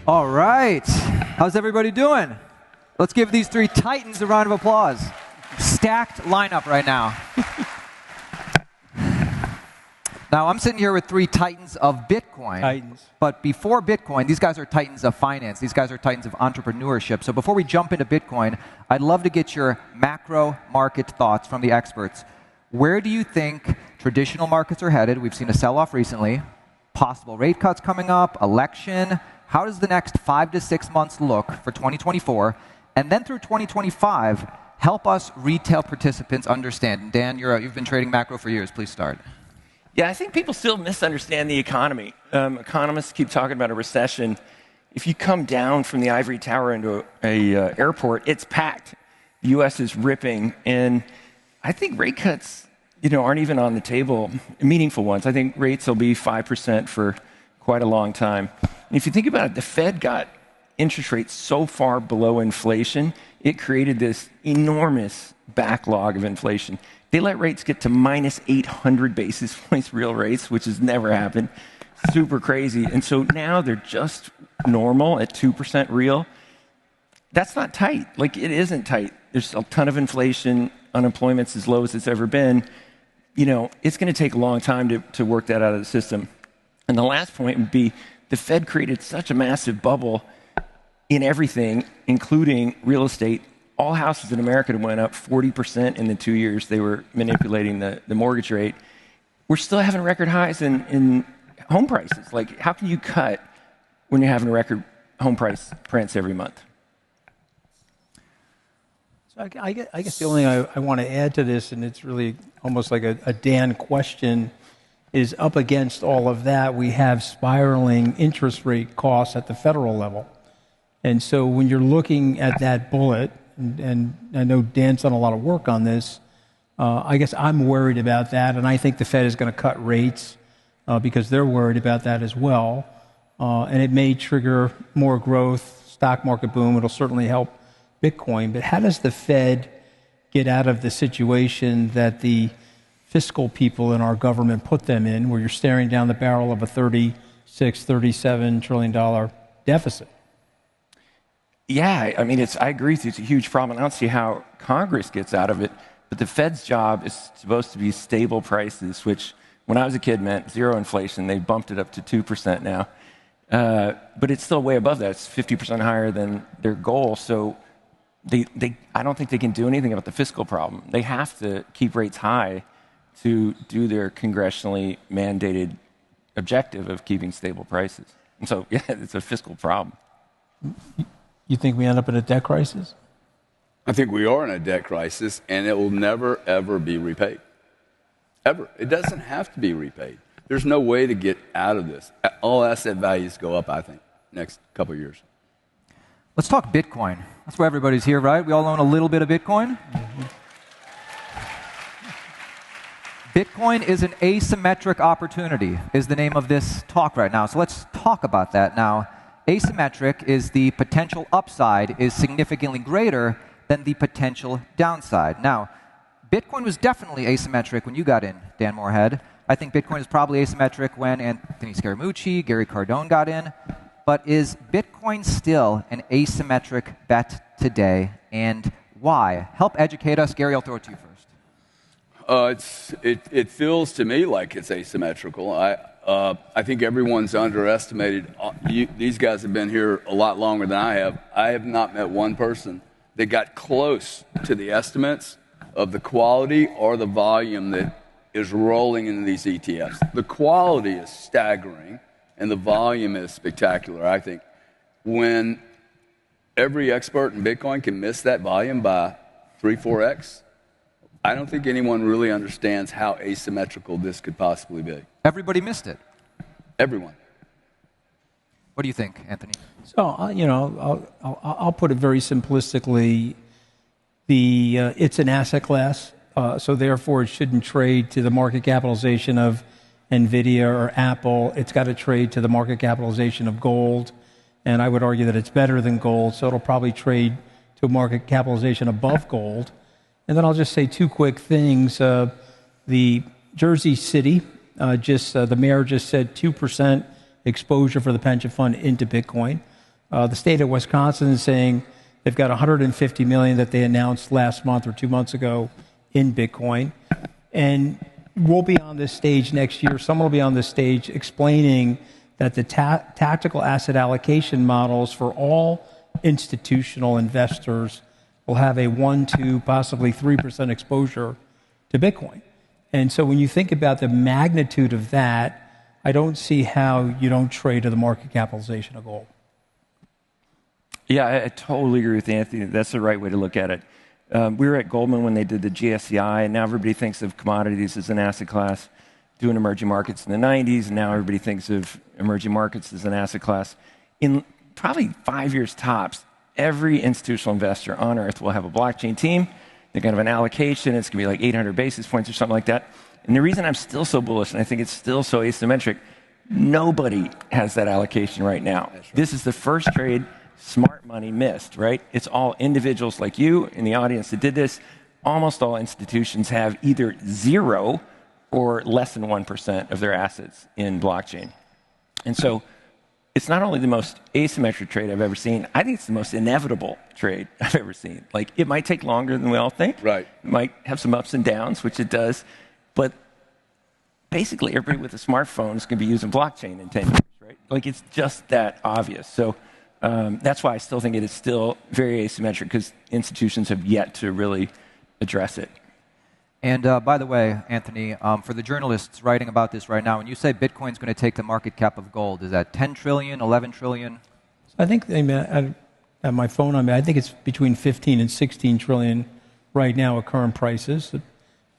All right. How's everybody doing? Let's give these three titans a round of applause. Stacked lineup right now. Now, I'm sitting here with three titans of Bitcoin. Titans. But before Bitcoin, these guys are titans of finance. These guys are titans of entrepreneurship. So before we jump into Bitcoin, I'd love to get your macro market thoughts from the experts. Where do you think traditional markets are headed? We've seen a sell-off recently. Possible rate cuts coming up, election. How does the next 5 to 6 months look for 2024? And then through 2025, help us retail participants understand. And Dan, you've been trading macro for years. Please start. Yeah, I think people still misunderstand the economy. Economists keep talking about a recession. If you come down from the ivory tower into a airport, it's packed. The U.S. is ripping, and I think rate cuts, aren't even on the table, meaningful ones. I think rates will be 5% for quite a long time. And if you think about it, the Fed got interest rates so far below inflation, it created this enormous backlog of inflation. They let rates get to minus 800 basis points real rates, which has never happened. Super crazy. And so now they're just normal at 2% real. That's not tight. It isn't tight. There's a ton of inflation. Unemployment's as low as it's ever been. It's going to take a long time to work that out of the system. And the last point would be the Fed created such a massive bubble in everything, including real estate. All houses in America went up 40% in the 2 years they were manipulating the mortgage rate. We're still having record highs in home prices. How can you cut when you're having record home price prints every month? So I guess the only thing I want to add to this, and it's really almost like a Dan question, is up against all of that, we have spiraling interest rate costs at the federal level. And so when you're looking at that bullet, and I know Dan's done a lot of work on this, I guess I'm worried about that, and I think the Fed is going to cut rates because they're worried about that as well. And it may trigger more growth, stock market boom. It'll certainly help Bitcoin. But how does the Fed get out of the situation that the fiscal people in our government put them in, where you're staring down the barrel of a $36, $37 trillion deficit? Yeah, I agree with you. It's a huge problem. I don't see how Congress gets out of it. But the Fed's job is supposed to be stable prices, which when I was a kid meant zero inflation. They bumped it up to 2% now. But it's still way above that. It's 50% higher than their goal. So I don't think they can do anything about the fiscal problem. They have to keep rates high to do their congressionally mandated objective of keeping stable prices. And so, yeah, it's a fiscal problem. You think we end up in a debt crisis? I think we are in a debt crisis, and it will never, ever be repaid. Ever. It doesn't have to be repaid. There's no way to get out of this. All asset values go up, I think, next couple of years. Let's talk Bitcoin. That's where everybody's here, right? We all own a little bit of Bitcoin. Mm-hmm. Bitcoin is an asymmetric opportunity, is the name of this talk right now. So let's talk about that now. Asymmetric is the potential upside is significantly greater than the potential downside. Now, Bitcoin was definitely asymmetric when you got in, Dan Morehead. I think Bitcoin is probably asymmetric when Anthony Scaramucci, Gary Cardone got in. But is Bitcoin still an asymmetric bet today, and why? Help educate us. Gary, I'll throw it to you first. It feels to me like it's asymmetrical. I think everyone's underestimated. These guys have been here a lot longer than I have. I have not met one person that got close to the estimates of the quality or the volume that is rolling into these ETFs. The quality is staggering, and the volume is spectacular. I think when every expert in Bitcoin can miss that volume by 3-4x, I don't think anyone really understands how asymmetrical this could possibly be. Everybody missed it. Everyone. What do you think, Anthony? So, I'll put it very simplistically. It's an asset class, so therefore it shouldn't trade to the market capitalization of NVIDIA or Apple. It's got to trade to the market capitalization of gold, and I would argue that it's better than gold, so it'll probably trade to a market capitalization above gold. And then I'll just say two quick things. The Jersey City, the mayor just said 2% exposure for the pension fund into Bitcoin. The state of Wisconsin is saying they've got 150 million that they announced last month or 2 months ago in Bitcoin. And we'll be on this stage next year. Someone will be on this stage explaining that the tactical asset allocation models for all institutional investors will have a 1, 2, possibly 3% exposure to Bitcoin. And so when you think about the magnitude of that, I don't see how you don't trade to the market capitalization of gold. Yeah, I totally agree with Anthony. That's the right way to look at it. We were at Goldman when they did the GSCI, and now everybody thinks of commodities as an asset class, doing emerging markets in the 90s, and now everybody thinks of emerging markets as an asset class. In probably 5 years tops, every institutional investor on earth will have a blockchain team. They're going to have an allocation. It's going to be like 800 basis points or something like that. And the reason I'm still so bullish, and I think it's still so asymmetric, nobody has that allocation right now. Right. This is the first trade smart money missed, right? It's all individuals like you in the audience that did this. Almost all institutions have either 0 or less than 1% of their assets in blockchain. And so it's not only the most asymmetric trade I've ever seen, I think it's the most inevitable trade I've ever seen. Like, it might take longer than we all think. Right. It might have some ups and downs, which it does. But basically, everybody with a smartphone is going to be using blockchain in 10 years, right? Like, it's just that obvious. So that's why I still think it is still very asymmetric, because institutions have yet to really address it. And by the way, Anthony, for the journalists writing about this right now, when you say Bitcoin's going to take the market cap of gold, is that 10 trillion, 11 trillion? I think, at my phone, I think it's between 15 and 16 trillion right now at current prices.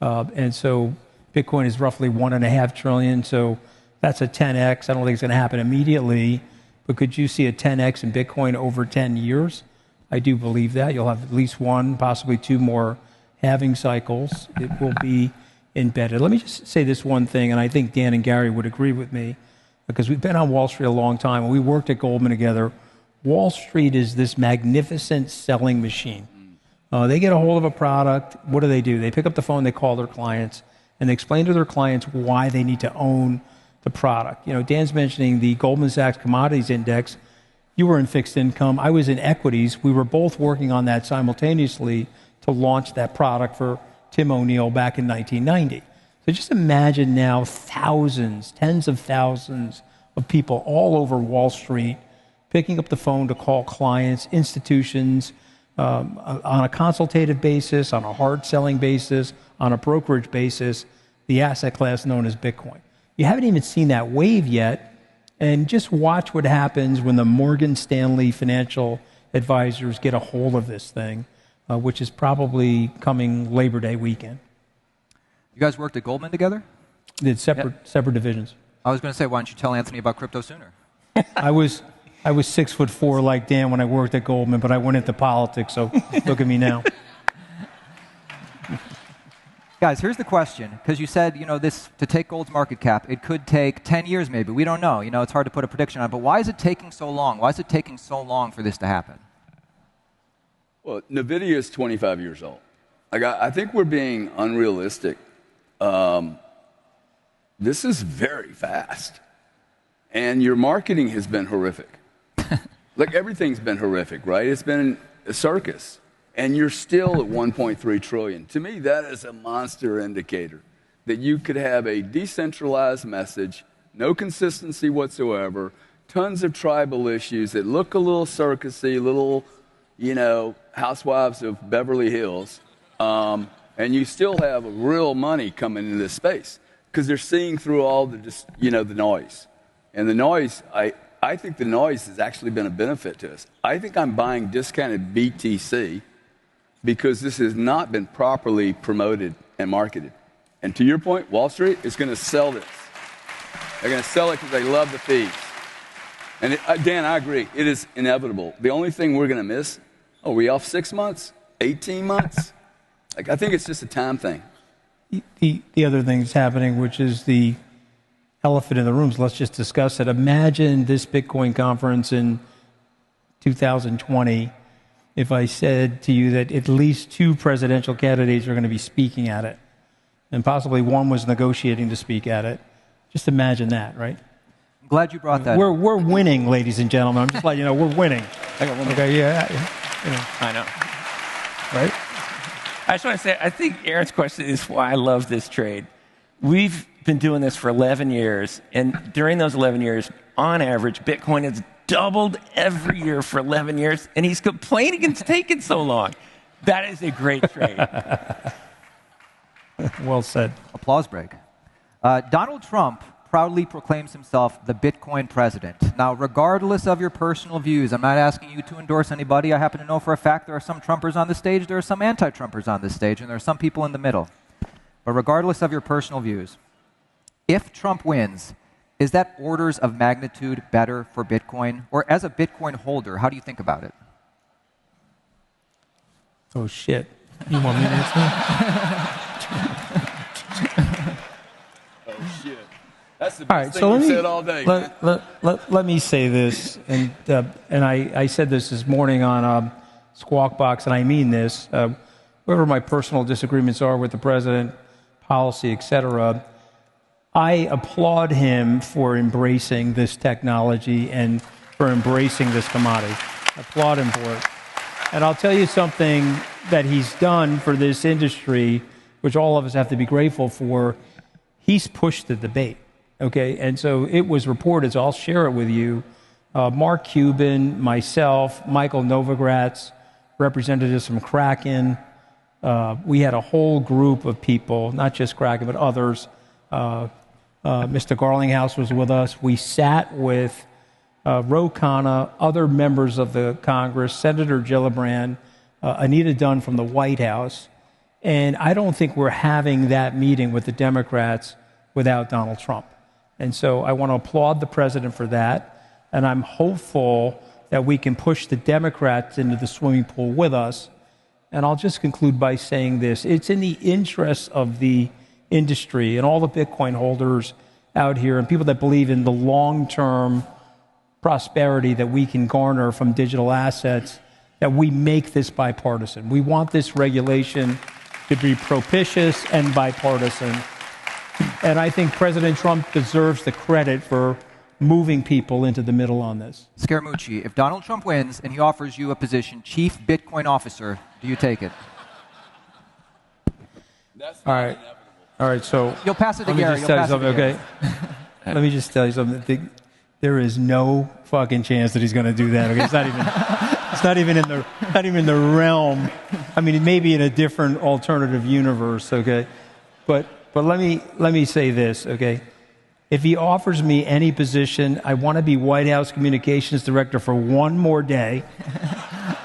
And so Bitcoin is roughly 1.5 trillion. So that's a 10x. I don't think it's going to happen immediately. But could you see a 10x in Bitcoin over 10 years? I do believe that. You'll have at least 1, possibly 2 more halving cycles. It will be embedded. Let me just say this one thing, and I think Dan and Gary would agree with me, because we've been on Wall Street a long time, and we worked at Goldman together. Wall Street is this magnificent selling machine. They get a hold of a product. What do? They pick up the phone, they call their clients, and they explain to their clients why they need to own the product. You know, Dan's mentioning the Goldman Sachs Commodities Index. You were in fixed income. I was in equities. We were both working on that simultaneously to launch that product for Tim O'Neill back in 1990. So just imagine now thousands, tens of thousands of people all over Wall Street picking up the phone to call clients, institutions, on a consultative basis, on a hard selling basis, on a brokerage basis, the asset class known as Bitcoin. You haven't even seen that wave yet, and just watch what happens when the Morgan Stanley financial advisors get a hold of this thing, which is probably coming Labor Day weekend. You guys worked at Goldman together? Did separate divisions. I was going to say, why don't you tell Anthony about crypto sooner? I was 6'4" like Dan when I worked at Goldman, but I went into politics, so look at me now. Guys, here's the question, because you said, this to take gold's market cap, it could take 10 years maybe. We don't know. It's hard to put a prediction on it, but why is it taking so long? Why is it taking so long for this to happen? Well, NVIDIA is 25 years old. I think we're being unrealistic. This is very fast. And your marketing has been horrific. Like, everything's been horrific, right? It's been a circus. And you're still at 1.3 trillion. To me, that is a monster indicator that you could have a decentralized message, no consistency whatsoever, tons of tribal issues that look a little circusy, little, housewives of Beverly Hills, and you still have real money coming into this space because they're seeing through all the, the noise. And the noise, I think the noise has actually been a benefit to us. I think I'm buying discounted B.T.C. because this has not been properly promoted and marketed. And to your point, Wall Street is going to sell this. They're going to sell it because they love the fees. And Dan, I agree. It is inevitable. The only thing we're going to miss, are we off 6 months, 18 months? I think it's just a time thing. The other thing that's happening, which is the elephant in the room, so let's just discuss it. Imagine this Bitcoin conference in 2020 if I said to you that at least 2 presidential candidates are going to be speaking at it, and possibly one was negotiating to speak at it. Just imagine that, right? I'm glad you brought that. We're winning, ladies and gentlemen. I'm just letting you know we're winning. I got one more. Okay, yeah. You know, I know. right? I just want to say, I think Aaron's question is why I love this trade. We've been doing this for 11 years, and during those 11 years, on average, Bitcoin has doubled every year for 11 years, and he's complaining it's taken so long. That is a great trade. Well said. Applause break. Donald Trump proudly proclaims himself the Bitcoin president. Now, regardless of your personal views, I'm not asking you to endorse anybody. I happen to know for a fact there are some Trumpers on the stage, there are some anti-Trumpers on this stage, and there are some people in the middle. But regardless of your personal views, if Trump wins, is that orders of magnitude better for Bitcoin? Or as a Bitcoin holder, how do you think about it? Oh, shit. You want me to answer that? Oh, shit. That's the All best right, so thing you said all day. let me say this, and I said this morning on Squawk Box, and I mean this. Whatever my personal disagreements are with the president, policy, etc., I applaud him for embracing this technology and for embracing this commodity. I applaud him for it. And I'll tell you something that he's done for this industry, which all of us have to be grateful for. He's pushed the debate, okay? And so it was reported, so I'll share it with you. Mark Cuban, myself, Michael Novogratz, representatives from Kraken. We had a whole group of people, not just Kraken, but others. Mr. Garlinghouse was with us. We sat with Ro Khanna, other members of the Congress, Senator Gillibrand, Anita Dunn from the White House. And I don't think we're having that meeting with the Democrats without Donald Trump. And so I want to applaud the president for that. And I'm hopeful that we can push the Democrats into the swimming pool with us. And I'll just conclude by saying this. It's in the interest of the industry and all the Bitcoin holders out here and people that believe in the long-term prosperity that we can garner from digital assets, that we make this bipartisan. We want this regulation to be propitious and bipartisan. And I think President Trump deserves the credit for moving people into the middle on this. Scaramucci, if Donald Trump wins and he offers you a position, Chief Bitcoin Officer, do you take it? That's All right. All right, so You'll pass it to let me Gary. just You'll tell you pass it to something, Gary. okay? Let me just tell you something. There is no fucking chance that he's going to do that. Okay? It's not even in the realm. I mean, it may be in a different alternative universe, okay? But let me say this, okay? If he offers me any position, I want to be White House Communications Director for one more day,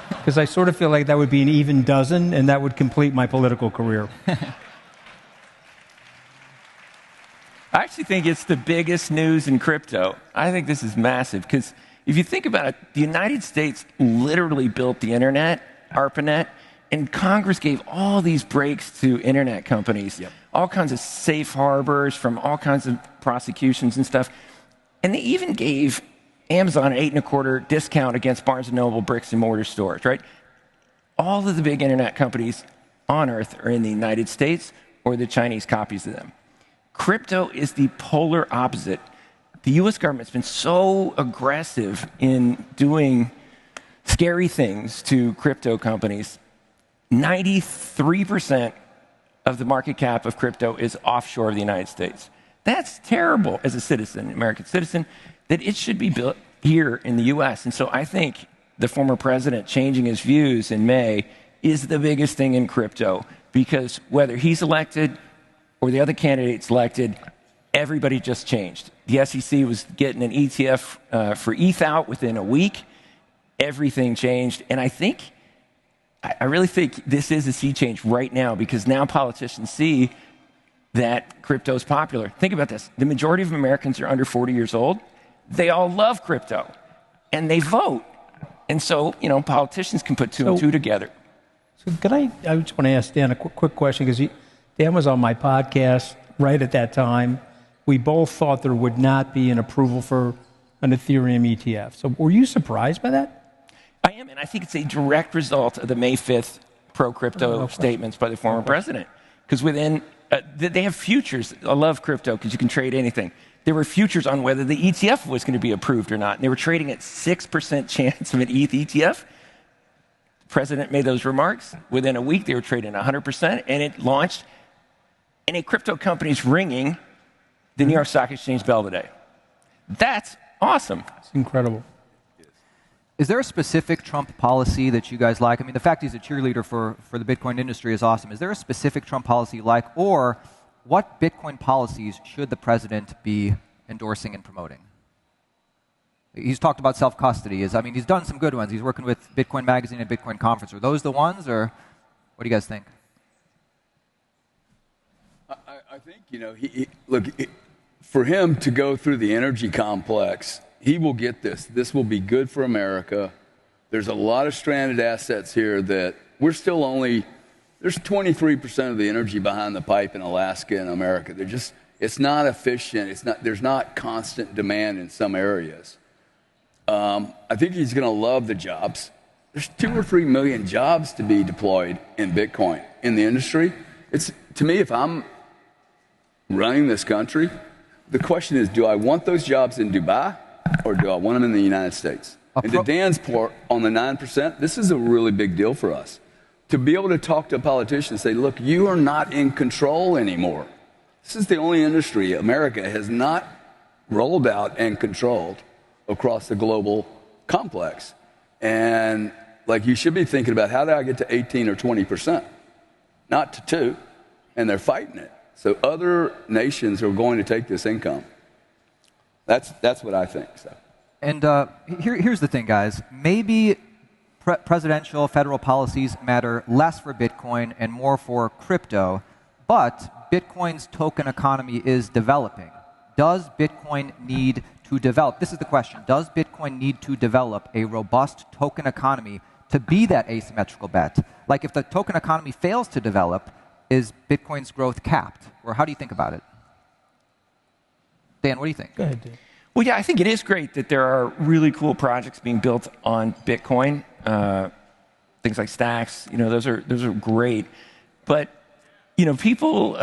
because I sort of feel like that would be an even dozen, and that would complete my political career. I actually think it's the biggest news in crypto. I think this is massive because if you think about it, the United States literally built the internet, ARPANET, and Congress gave all these breaks to internet companies, all kinds of safe harbors from all kinds of prosecutions and stuff. And they even gave Amazon an 8.25% discount against Barnes & Noble bricks and mortar stores, right? All of the big internet companies on earth are in the United States or the Chinese copies of them. Crypto is the polar opposite. The U.S. government's been so aggressive in doing scary things to crypto companies. 93% of the market cap of crypto is offshore of the United States. That's terrible as a citizen, American citizen, that it should be built here in the U.S. And so I think the former president changing his views in May is the biggest thing in crypto, because whether he's elected or the other candidates elected, everybody just changed. The SEC was getting an ETF for ETH out within a week. Everything changed. And I really think this is a sea change right now, because now politicians see that crypto is popular. Think about this. The majority of Americans are under 40 years old. They all love crypto, and they vote. And so, politicians can put two and two together. So I just want to ask Dan a quick question, because Dan was on my podcast right at that time. We both thought there would not be an approval for an Ethereum ETF. So were you surprised by that? I am, and I think it's a direct result of the May 5th pro-crypto statements by the former president. Because they have futures. I love crypto because you can trade anything. there were futures on whether the ETF was going to be approved or not. And they were trading at 6% chance of an ETH ETF. The president made those remarks. Within a week, they were trading 100%, and it launched. And a crypto company's ringing the New York Stock Exchange bell today. That's awesome. It's incredible. Is there a specific Trump policy that you guys like? I mean, the fact he's a cheerleader for the Bitcoin industry is awesome. Is there a specific Trump policy you like, or what Bitcoin policies should the president be endorsing and promoting? He's talked about self-custody. I mean, he's done some good ones. He's working with Bitcoin Magazine and Bitcoin Conference. Are those the ones, or what do you guys think? I think, look, for him to go through the energy complex, he will get this. This will be good for America. There's a lot of stranded assets here that we're still only, there's 23% of the energy behind the pipe in Alaska and America. It's not efficient. There's not constant demand in some areas. I think he's going to love the jobs. There's 2 or 3 million jobs to be deployed in Bitcoin in the industry. To me, if I'm running this country, the question is, do I want those jobs in Dubai or do I want them in the United States? And to Dan's part on the 9%, this is a really big deal for us. To be able to talk to a politician and say, look, you are not in control anymore. This is the only industry America has not rolled out and controlled across the global complex. And you should be thinking about, how do I get to 18 or 20%? Not to 2. And they're fighting it. So other nations are going to take this income. That's what I think. So. And here's the thing, guys. Maybe presidential federal policies matter less for Bitcoin and more for crypto, but Bitcoin's token economy is developing. Does Bitcoin need to develop? This is the question. Does Bitcoin need to develop a robust token economy to be that asymmetrical bet? Like, if the token economy fails to develop, is Bitcoin's growth capped? Or how do you think about it? Dan, what do you think? Go ahead, Dan. Well, yeah, I think it is great that there are really cool projects being built on Bitcoin. Things like Stacks, those are great. But, people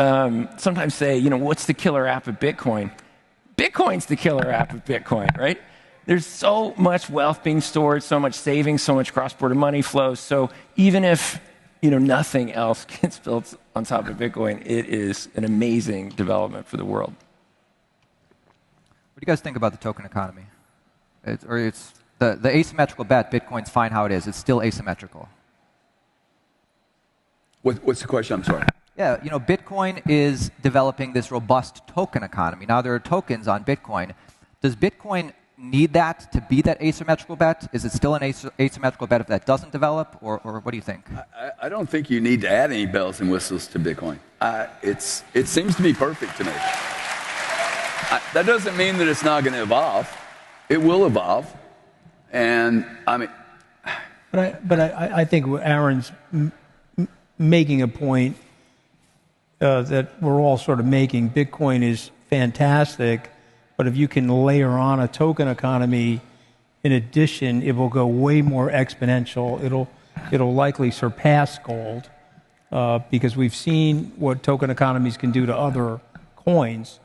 sometimes say, what's the killer app of Bitcoin? Bitcoin's the killer app of Bitcoin, right? There's so much wealth being stored, so much savings, so much cross-border money flows. So even if nothing else gets built on top of Bitcoin, it is an amazing development for the world. What do you guys think about the token economy? It's the asymmetrical bet, Bitcoin's fine how it is. It's still asymmetrical. What's the question? I'm sorry. Yeah, Bitcoin is developing this robust token economy. Now, there are tokens on Bitcoin. Does Bitcoin need that to be that asymmetrical bet? Is it still an asymmetrical bet if that doesn't develop, or what do you think? I don't think you need to add any bells and whistles to Bitcoin. It seems to be perfect to me. That doesn't mean that it's not going to evolve. It will evolve, and I mean. But I think Aaron's making a point that we're all sort of making. Bitcoin is fantastic, but if you can layer on a token economy, in addition, it will go way more exponential. It'll likely surpass gold because we've seen what token economies can do to other coins.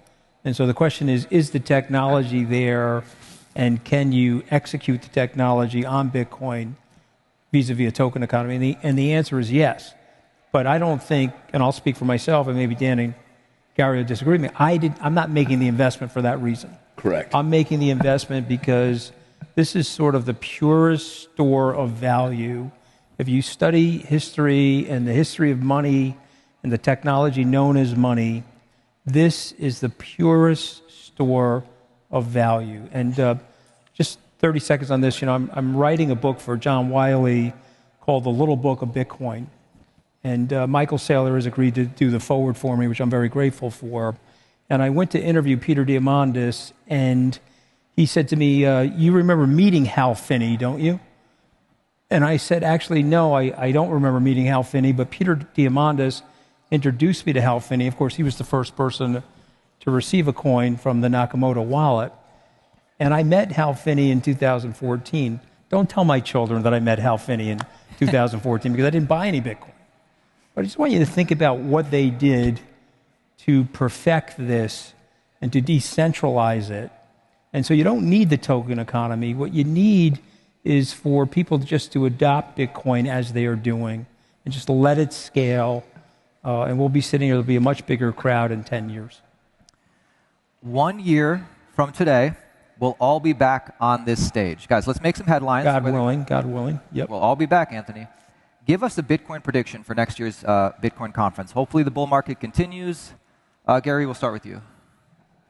And so the question is the technology there, and can you execute the technology on Bitcoin vis-a-vis a token economy? And the answer is yes. But I don't think, and I'll speak for myself, and maybe Dan and Gary will disagree with me, I'm not making the investment for that reason. Correct. I'm making the investment because this is sort of the purest store of value. If you study history and the history of money and the technology known as money, this is the purest store of value. And just 30 seconds on this, I'm writing a book for John Wiley called The Little Book of Bitcoin. And Michael Saylor has agreed to do the forward for me, which I'm very grateful for. And I went to interview Peter Diamandis, and he said to me, you remember meeting Hal Finney, don't you? And I said, actually, no, I don't remember meeting Hal Finney, but Peter Diamandis introduced me to Hal Finney. Of course, he was the first person to receive a coin from the Nakamoto wallet. And I met Hal Finney in 2014. Don't tell my children that I met Hal Finney in 2014 because I didn't buy any Bitcoin. But I just want you to think about what they did to perfect this and to decentralize it. And so you don't need the token economy. What you need is for people just to adopt Bitcoin as they are doing and just to let it scale. And we'll be sitting here, there'll be a much bigger crowd in 10 years. 1 year from today, we'll all be back on this stage. Guys, let's make some headlines. God willing. Yep. We'll all be back, Anthony. Give us a Bitcoin prediction for next year's Bitcoin conference. Hopefully the bull market continues. Gary, we'll start with you.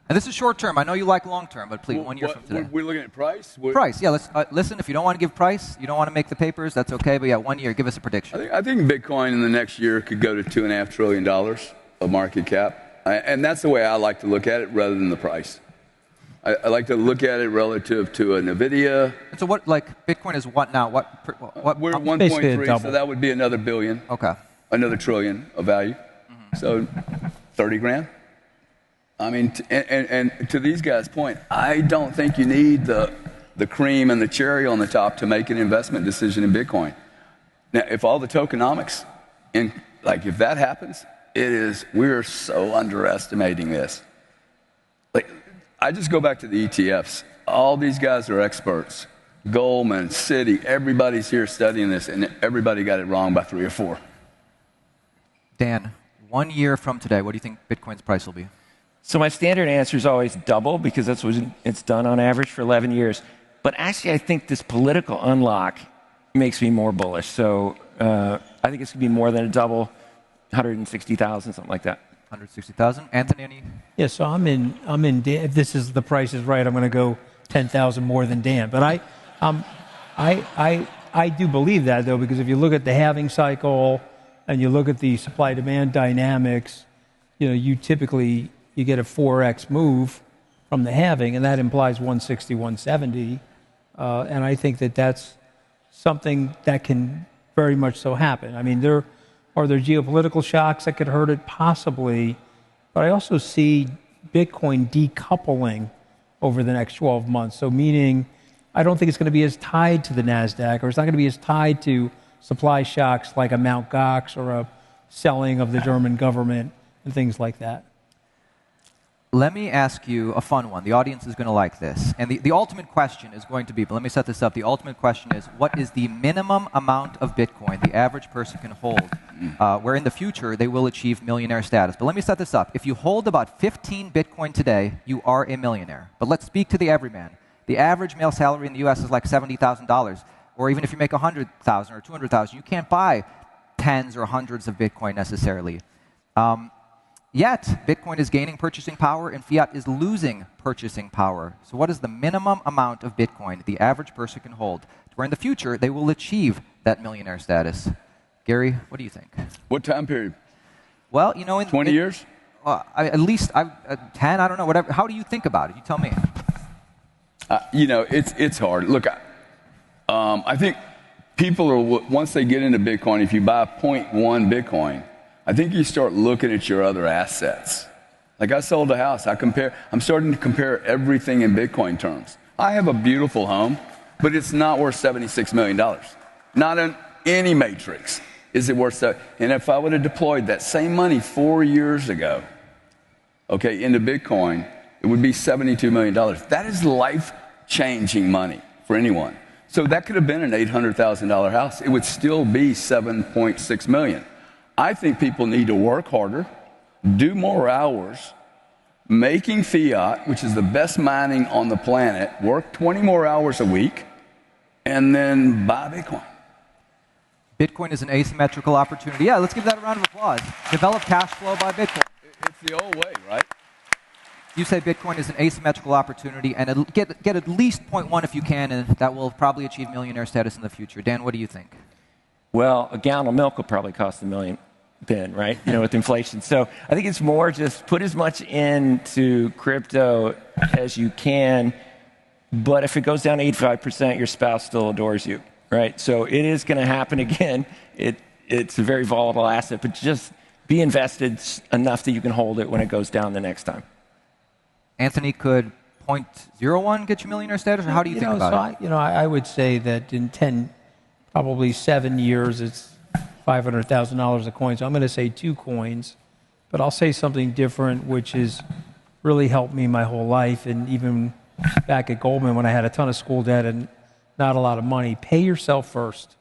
And this is short term. I know you like long term, but please, 1 year from today. We're looking at price? Price, yeah. Let's listen, if you don't want to give price, you don't want to make the papers, that's okay. But yeah, 1 year, give us a prediction. I think Bitcoin in the next year could go to $2.5 trillion of market cap. And that's the way I like to look at it rather than the price. I like to look at it relative to a NVIDIA. And so what, like, Bitcoin is what now? What we're 1.3, so that would be another billion. Okay. Another trillion of value. So 30 grand. I mean, and to these guys' point, I don't think you need the cream and the cherry on the top to make an investment decision in Bitcoin. Now, if all the tokenomics, if that happens, we're so underestimating this. Like, I just go back to the ETFs. All these guys are experts. Goldman, Citi, everybody's here studying this, and everybody got it wrong by 3 or 4. Dan, 1 year from today, what do you think Bitcoin's price will be? So my standard answer is always double, because that's what it's done on average for 11 years. But actually, I think this political unlock makes me more bullish. So I think it's going to be more than a double, 160,000, something like that. 160,000. Anthony, any? Yeah, so I'm in Dan. If this is the price is right, I'm going to go 10,000 more than Dan. But I do believe that, though, because if you look at the halving cycle and you look at the supply-demand dynamics, you typically get a 4x move from the halving, and that implies 160, 170. And I think that's something that can very much so happen. I mean, are there geopolitical shocks that could hurt it? Possibly. But I also see Bitcoin decoupling over the next 12 months. So meaning, I don't think it's going to be as tied to the NASDAQ, or it's not going to be as tied to supply shocks like a Mt. Gox or a selling of the German government and things like that. Let me ask you a fun one. The audience is going to like this. And the ultimate question is going to be, but let me set this up. The ultimate question is, what is the minimum amount of Bitcoin the average person can hold where in the future they will achieve millionaire status? But let me set this up. If you hold about 15 Bitcoin today, you are a millionaire. But let's speak to the everyman. The average male salary in the U.S. is like $70,000. Or even if you make $100,000 or $200,000, you can't buy tens or hundreds of Bitcoin necessarily. Yet, Bitcoin is gaining purchasing power and fiat is losing purchasing power. So what is the minimum amount of Bitcoin the average person can hold where in the future they will achieve that millionaire status? Gary, what do you think? What time period? Well, in 20 years? At least 10, I don't know, whatever. How do you think about it? You tell me. It's hard. Look, I think people are, once they get into Bitcoin, if you buy 0.1 Bitcoin, I think you start looking at your other assets. Like I sold a house. I'm starting to compare everything in Bitcoin terms. I have a beautiful home, but it's not worth $76 million. Not in any matrix is it worth that. And if I would have deployed that same money 4 years ago, into Bitcoin, it would be $72 million. That is life-changing money for anyone. So that could have been an $800,000 house. It would still be $7.6 million. I think people need to work harder, do more hours, making fiat, which is the best mining on the planet, work 20 more hours a week, and then buy Bitcoin. Bitcoin is an asymmetrical opportunity. Yeah, let's give that a round of applause. Develop cash flow by Bitcoin. It's the old way, right? You say Bitcoin is an asymmetrical opportunity, and get at least 0.1 if you can, and that will probably achieve millionaire status in the future. Dan, what do you think? Well, a gallon of milk will probably cost $1 million, right? With inflation. So I think it's more just put as much into crypto as you can, but if it goes down 85%, your spouse still adores you, right? So it is going to happen again. It's a very volatile asset, but just be invested enough that you can hold it when it goes down the next time. Anthony, could 0.01 get you millionaire status, or how do you think about it? I would say that in probably 7 years, it's $500,000 a coin. So I'm going to say 2 coins, but I'll say something different, which is really helped me my whole life. And even back at Goldman, when I had a ton of school debt and not a lot of money, pay yourself first.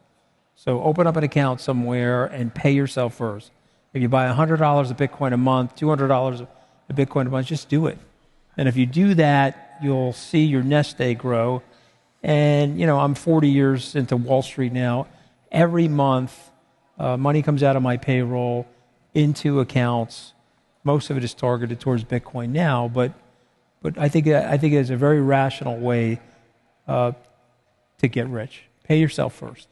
So open up an account somewhere and pay yourself first. If you buy $100 of Bitcoin a month, $200 of Bitcoin a month, just do it. And if you do that, you'll see your nest egg grow. And, I'm 40 years into Wall Street now. Every month, money comes out of my payroll into accounts. Most of it is targeted towards Bitcoin now, but I think it's a very rational way to get rich. Pay yourself first.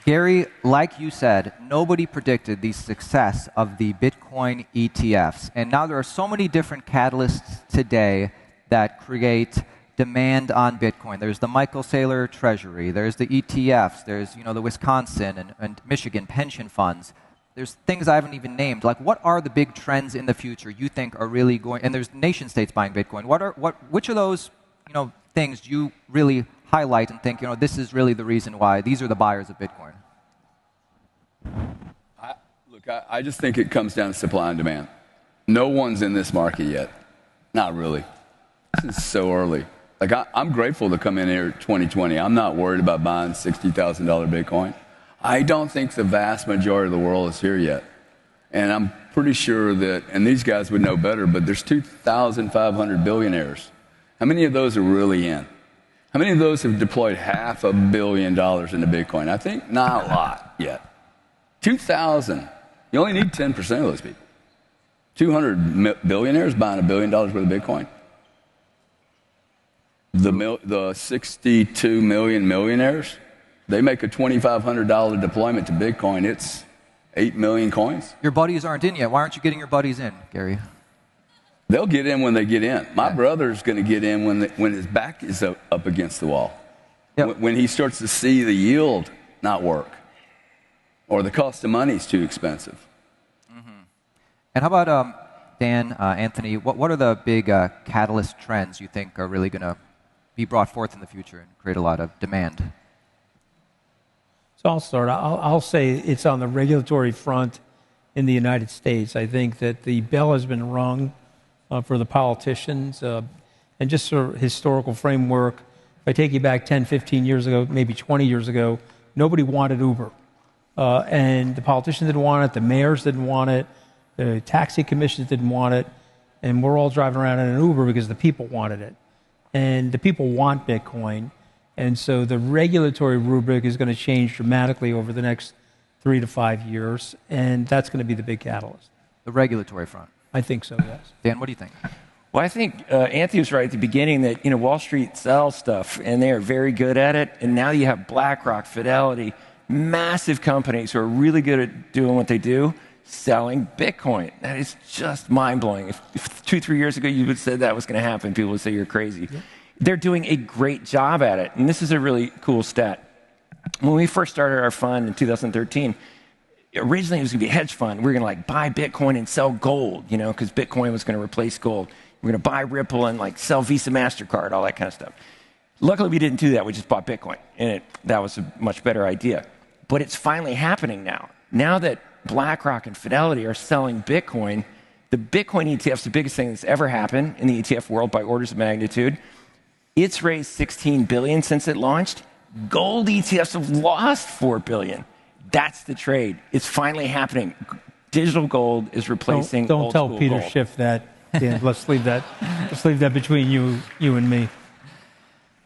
Gary, like you said, nobody predicted the success of the Bitcoin ETFs. And now there are so many different catalysts today that create demand on Bitcoin. There's the Michael Saylor Treasury. There's the ETFs. There's the Wisconsin and Michigan pension funds. There's things I haven't even named. Like, what are the big trends in the future you think are really going? And there's nation states buying Bitcoin. Which of those things do you really highlight and think this is really the reason why these are the buyers of Bitcoin? I just think it comes down to supply and demand. No one's in this market yet. Not really. This is so early. Like, I'm grateful to come in here 2020. I'm not worried about buying $60,000 Bitcoin. I don't think the vast majority of the world is here yet. And I'm pretty sure that, and these guys would know better, but there's 2,500 billionaires. How many of those are really in? How many of those have deployed $500 million into Bitcoin? I think not a lot yet. 2,000. You only need 10% of those people. 200 billionaires buying $1 billion worth of Bitcoin. The 62 million millionaires, they make a $2,500 deployment to Bitcoin. It's 8 million coins. Your buddies aren't in yet. Why aren't you getting your buddies in, Gary? They'll get in when they get in. My brother's going to get in when his back is up against the wall. Yep. When he starts to see the yield not work, or the cost of money is too expensive. Mm-hmm. And how about Dan, Anthony? What are the big catalyst trends you think are really going to be brought forth in the future and create a lot of demand? So I'll start. I'll say it's on the regulatory front in the United States. I think that the bell has been rung for the politicians. And just sort of historical framework, if I take you back 10, 15 years ago, maybe 20 years ago, nobody wanted Uber. And the politicians didn't want it, the mayors didn't want it, the taxi commissions didn't want it, and we're all driving around in an Uber because the people wanted it. And the people want Bitcoin. And so the regulatory rubric is going to change dramatically over the next 3 to 5 years, and that's going to be the big catalyst. The regulatory front? I think so, yes. Dan, what do you think? Well, I think Anthony was right at the beginning that Wall Street sells stuff, and they are very good at it. And now you have BlackRock, Fidelity, massive companies who are really good at doing what they do, selling Bitcoin. That is just mind-blowing. If 2-3 years ago you would have said that was going to happen, people would say you're crazy. Yeah. They're doing a great job at it. And this is a really cool stat. When we first started our fund in 2013, originally it was going to be a hedge fund. We were going to buy Bitcoin and sell gold, because Bitcoin was going to replace gold. We were going to buy Ripple and sell Visa, MasterCard, all that kind of stuff. Luckily, we didn't do that. We just bought Bitcoin, and that was a much better idea. But it's finally happening now. Now that BlackRock and Fidelity are selling Bitcoin, the Bitcoin ETF is the biggest thing that's ever happened in the ETF world by orders of magnitude. It's raised $16 billion since it launched. Gold ETFs have lost $4 billion. That's the trade. It's finally happening. Digital gold is replacing Don't old tell school Peter gold. Schiff that. Dan, let's leave that. Let's leave that between you and me.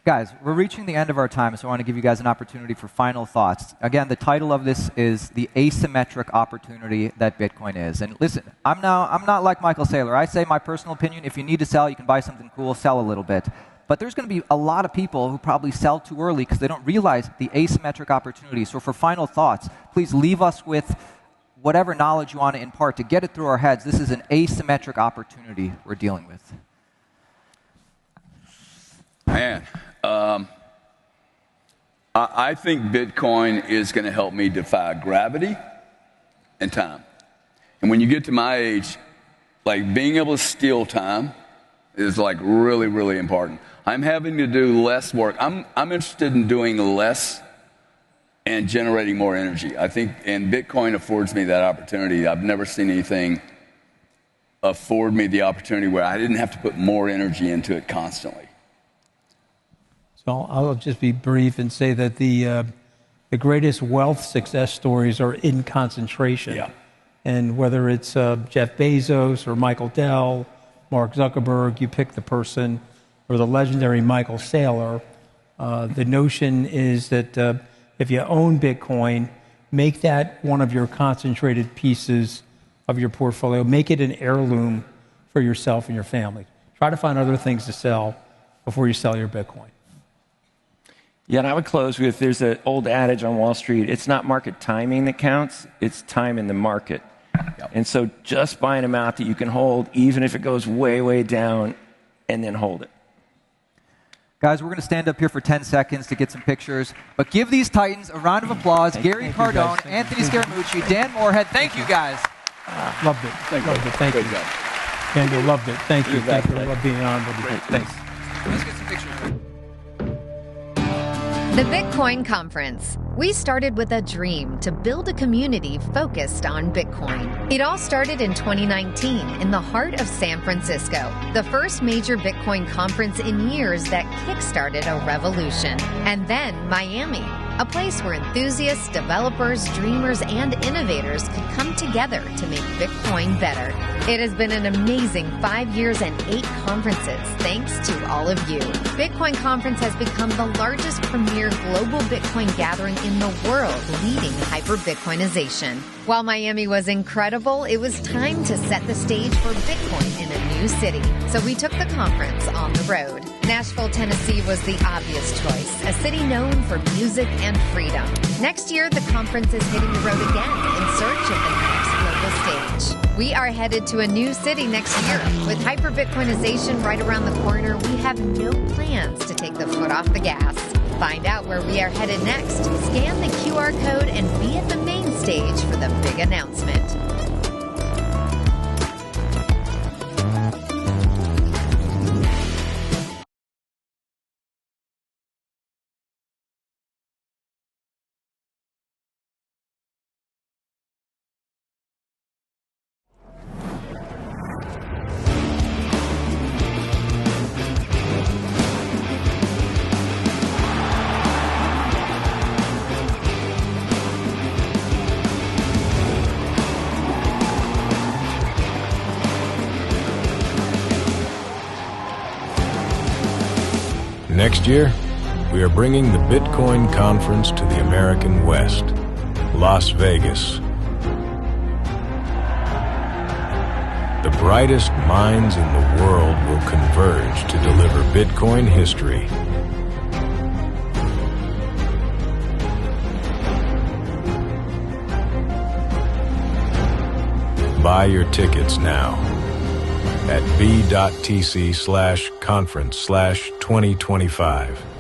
Guys, we're reaching the end of our time, so I want to give you guys an opportunity for final thoughts. Again, the title of this is The Asymmetric Opportunity That Bitcoin Is. And listen, I'm not like Michael Saylor. I say my personal opinion, if you need to sell, you can buy something cool, sell a little bit. But there's going to be a lot of people who probably sell too early because they don't realize the asymmetric opportunity. So for final thoughts, please leave us with whatever knowledge you want to impart to get it through our heads. This is an asymmetric opportunity we're dealing with. Man, I think Bitcoin is going to help me defy gravity and time. And when you get to my age, being able to steal time is really, really important. I'm having to do less work. I'm interested in doing less and generating more energy. I think, and Bitcoin affords me that opportunity. I've never seen anything afford me the opportunity where I didn't have to put more energy into it constantly. So I'll just be brief and say that the greatest wealth success stories are in concentration. Yeah. And whether it's Jeff Bezos or Michael Dell, Mark Zuckerberg, you pick the person, or the legendary Michael Saylor, the notion is that if you own Bitcoin, make that one of your concentrated pieces of your portfolio. Make it an heirloom for yourself and your family. Try to find other things to sell before you sell your Bitcoin. Yeah, and I would close with, there's an old adage on Wall Street, it's not market timing that counts, it's time in the market. Yep. And so just buy an amount that you can hold, even if it goes way, way down, and then hold it. Guys, we're going to stand up here for 10 seconds to get some pictures. But give these Titans a round of applause. Gary Cardone, Anthony Scaramucci, Dan Morehead. Thank you, guys. Loved it. Loved it. Thank you. Daniel, loved it. Thank you. Thank you. I love being on with you. Thanks. Let's get some pictures. The Bitcoin Conference. We started with a dream to build a community focused on Bitcoin. It all started in 2019 in the heart of San Francisco, the first major Bitcoin conference in years that kickstarted a revolution. And then Miami, a place where enthusiasts, developers, dreamers, and innovators could come together to make Bitcoin better. It has been an amazing 5 years and 8 conferences, thanks to all of you. Bitcoin Conference has become the largest premier global Bitcoin gathering in the world, leading hyper-Bitcoinization. While Miami was incredible, it was time to set the stage for Bitcoin in a new city. So we took the conference on the road. Nashville, Tennessee was the obvious choice, a city known for music and freedom. Next year, the conference is hitting the road again in search of the next global stage. We are headed to a new city next year. With hyper-Bitcoinization right around the corner, we have no plans to take the foot off the gas. Find out where we are headed next. Scan the QR code and be at the main stage for the big announcement. Next year, we are bringing the Bitcoin Conference to the American West, Las Vegas. The brightest minds in the world will converge to deliver Bitcoin history. Buy your tickets now at B.T.C/conference/2025.